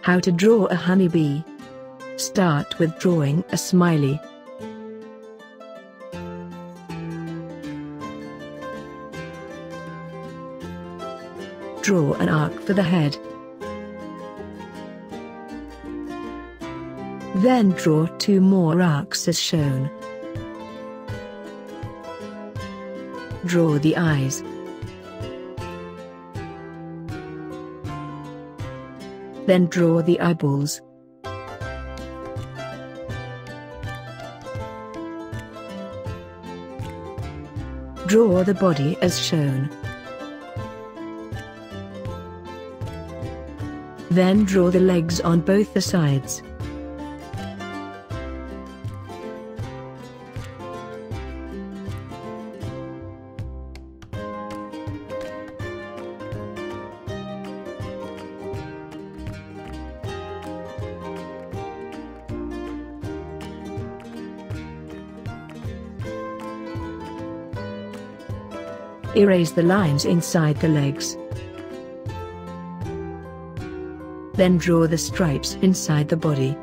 How to draw a honeybee. Start with drawing a smiley. Draw an arc for the head. Then draw 2 more arcs as shown. Draw the eyes. Then draw the eyeballs. Draw the body as shown. Then draw the legs on both the sides. Erase the lines inside the legs. Then draw the stripes inside the body.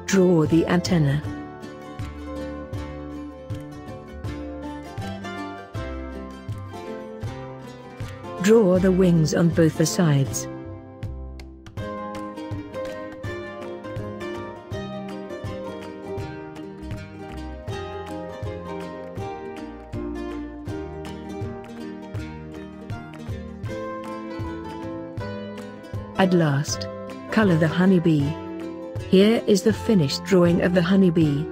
Draw the antenna. Draw the wings on both the sides. At last, color the honeybee. Here is the finished drawing of the honeybee.